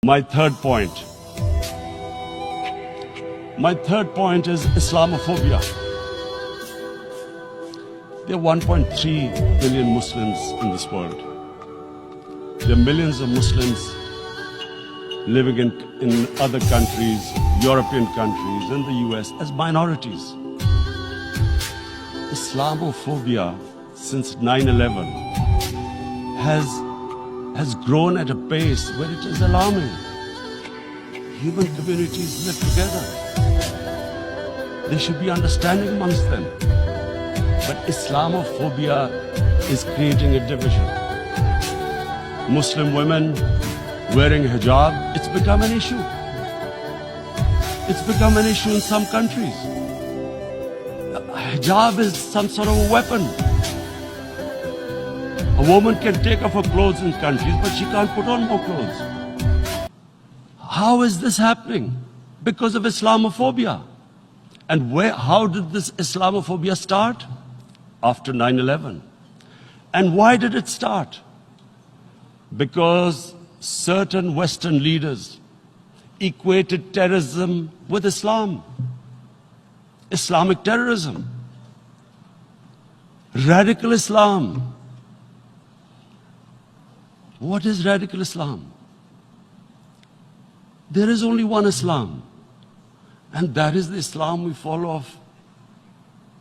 My third point. My third point is Islamophobia. There are 1.3 billion Muslims in this world. There are millions of Muslims living in other countries, European countries, and the US as minorities. Islamophobia since 9/11 has grown at a pace where it is alarming. Human communities live together. There should be understanding amongst them. But Islamophobia is creating a division. Muslim women wearing hijab, it's become an issue. It's become an issue in some countries. Hijab is some sort of a weapon. A woman can take off her clothes in countries, but she can't put on more clothes. How is this happening? Because of Islamophobia. And how did this Islamophobia start? After 9/11. And why did it start? Because certain Western leaders equated terrorism with Islam. Islamic terrorism. Radical Islam. What is radical Islam? There is only one Islam, and that is the Islam we follow of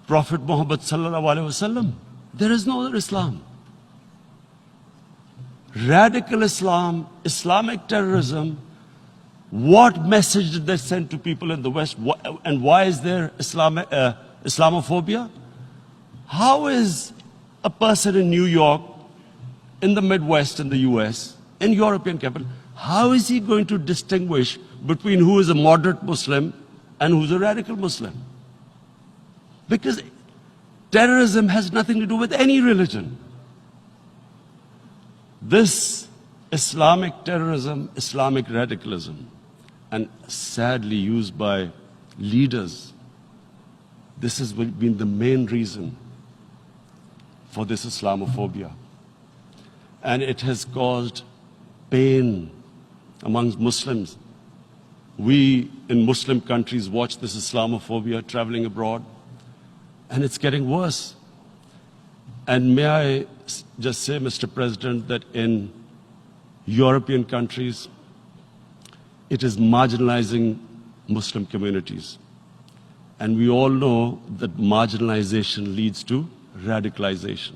Prophet Muhammad sallallahu alaihi wasallam. There is no other Islam. Radical Islam, Islamic terrorism, what message did they send to people in the West? And why is there Islamophobia? How is a person in New York, in the Midwest, in the US, in European capital, how is he going to distinguish between who is a moderate Muslim and who's a radical Muslim? Because terrorism has nothing to do with any religion. This Islamic terrorism, Islamic radicalism, and sadly used by leaders, this has been the main reason for this Islamophobia. And it has caused pain amongst Muslims. We in Muslim countries watch this Islamophobia traveling abroad, and it's getting worse. And may I just say, Mr. President, that in European countries, it is marginalizing Muslim communities. And we all know that marginalization leads to radicalization.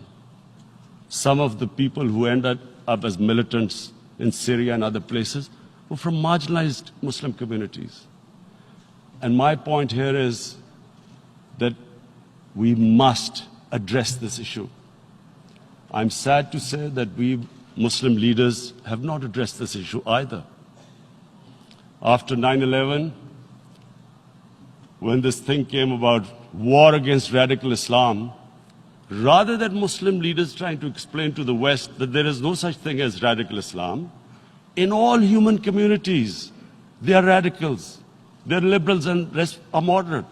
Some of the people who ended up as militants in Syria and other places were from marginalized Muslim communities. And my point here is that we must address this issue. I'm sad to say that we Muslim leaders have not addressed this issue either. After 9/11, when this thing came about war against radical Islam, rather than Muslim leaders trying to explain to the West that there is no such thing as radical Islam, in all human communities, they are radicals. They are liberals and rest are moderate.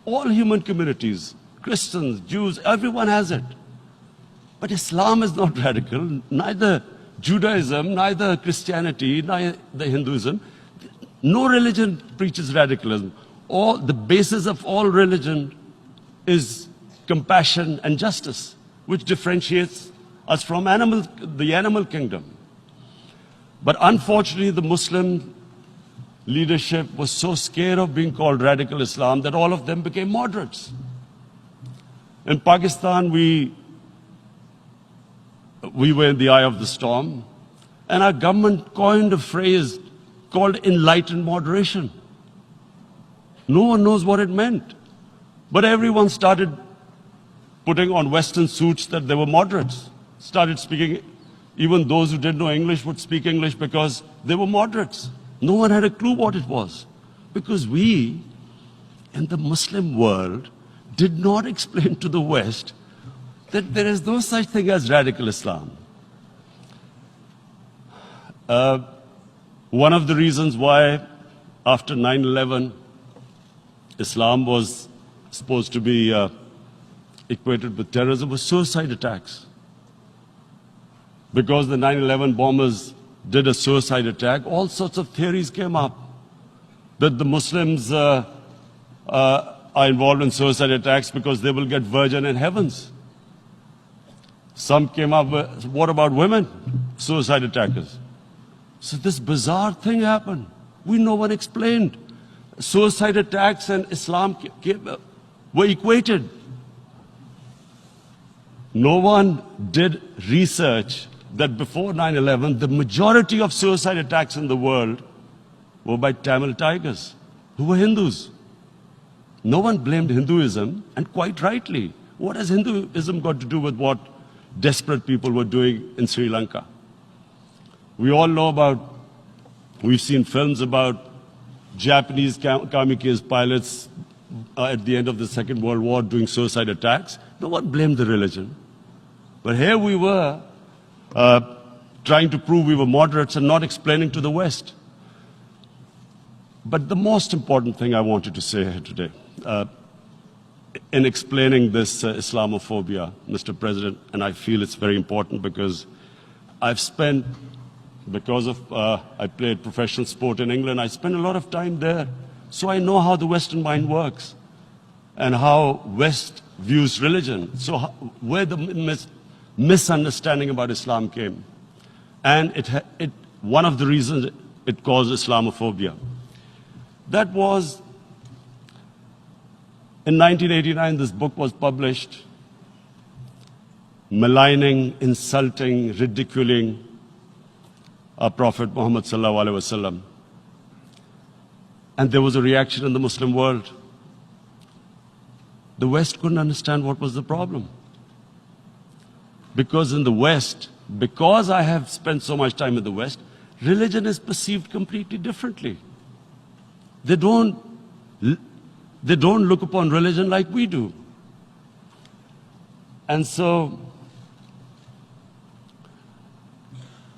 All human communities, Christians, Jews, everyone has it. But Islam is not radical, neither Judaism, neither Christianity, neither Hinduism. No religion preaches radicalism. The basis of all religion is compassion and justice, which differentiates us from the animal kingdom. But unfortunately, the Muslim leadership was so scared of being called radical Islam that all of them became moderates. In Pakistan, we were in the eye of the storm, and our government coined a phrase called enlightened moderation. No one knows what it meant, but everyone started putting on Western suits that they were moderates, started speaking. Even those who didn't know English would speak English because they were moderates. No one had a clue what it was, because we, in the Muslim world, did not explain to the West that there is no such thing as radical Islam. One of the reasons why, after 9/11, Islam was supposed to be equated with terrorism was suicide attacks. Because the 9/11 bombers did a suicide attack, all sorts of theories came up that the Muslims are involved in suicide attacks because they will get virgin in heavens. Some came up with, what about women, suicide attackers? So this bizarre thing happened. No one explained. Suicide attacks and Islam were equated. No one did research that before 9/11, the majority of suicide attacks in the world were by Tamil tigers, who were Hindus. No one blamed Hinduism, and quite rightly. What has Hinduism got to do with what desperate people were doing in Sri Lanka? We all know about, we've seen films about Japanese kamikaze pilots at the end of the Second World War doing suicide attacks. No one blamed the religion. But here we were trying to prove we were moderates and not explaining to the West. But the most important thing I wanted to say here today, in explaining this Islamophobia, Mr. President, and I feel it's very important because I've spent, because of I played professional sport in England, I spent a lot of time there. So I know how the Western mind works and how West views religion. So where the misunderstanding about Islam came. And one of the reasons it caused Islamophobia. That was, in 1989, this book was published, maligning, insulting, ridiculing our Prophet Muhammad sallallahu alaihi wasallam. And there was a reaction in the Muslim world. The West couldn't understand what was the problem. Because in the West, because I have spent so much time in the West, religion is perceived completely differently. They don't look upon religion like we do. And so,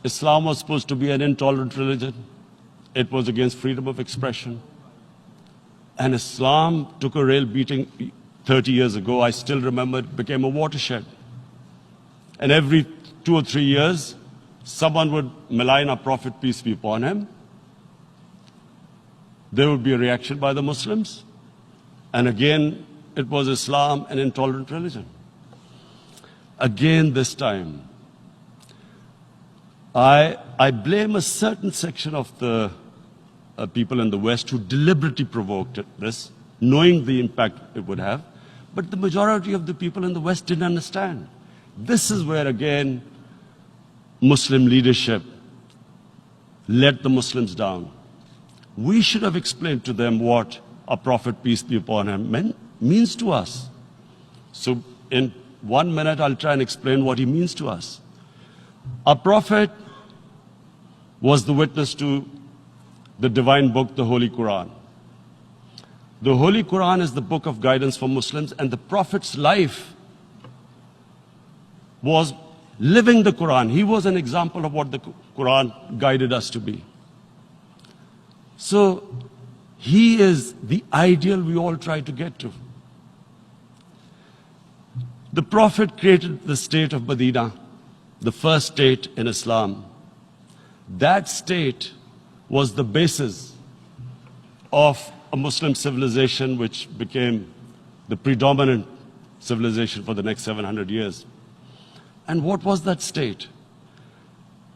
Islam was supposed to be an intolerant religion. It was against freedom of expression. And Islam took a real beating 30 years ago. I still remember it became a watershed. And every 2 or 3 years, someone would malign our Prophet, peace be upon him. There would be a reaction by the Muslims. And again, it was Islam, an intolerant religion. Again, this time, I blame a certain section of the people in the West who deliberately provoked this, knowing the impact it would have. But the majority of the people in the West didn't understand. This is where, again, Muslim leadership let the Muslims down. We should have explained to them what our Prophet, peace be upon him, means to us. So in 1 minute, I'll try and explain what he means to us. Our Prophet was the witness to the divine book, the Holy Quran. The Holy Quran is the book of guidance for Muslims, and the Prophet's life was living the Quran. He was an example of what the Quran guided us to be. So he is the ideal we all try to get to. The Prophet created the state of Medina, the first state in Islam. That state was the basis of a Muslim civilization which became the predominant civilization for the next 700 years. And what was that state?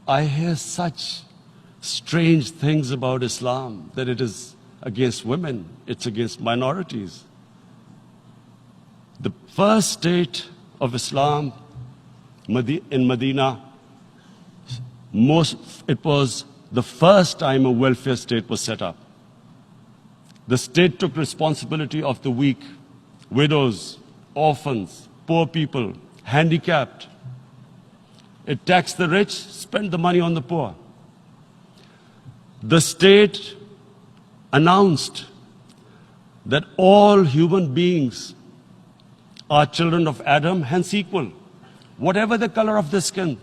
I hear such strange things about Islam, that it is against women, it's against minorities. The first state of Islam in Medina, it was the first time a welfare state was set up. The state took responsibility of the weak, widows, orphans, poor people, handicapped. It taxed the rich, spent the money on the poor. The state announced that all human beings are children of Adam, hence equal, whatever the color of their skin.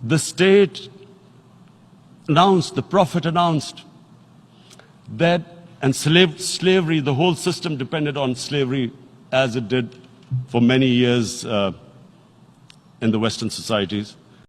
The state announced, the Prophet announced that, and slavery, the whole system depended on slavery as it did for many years in the Western societies.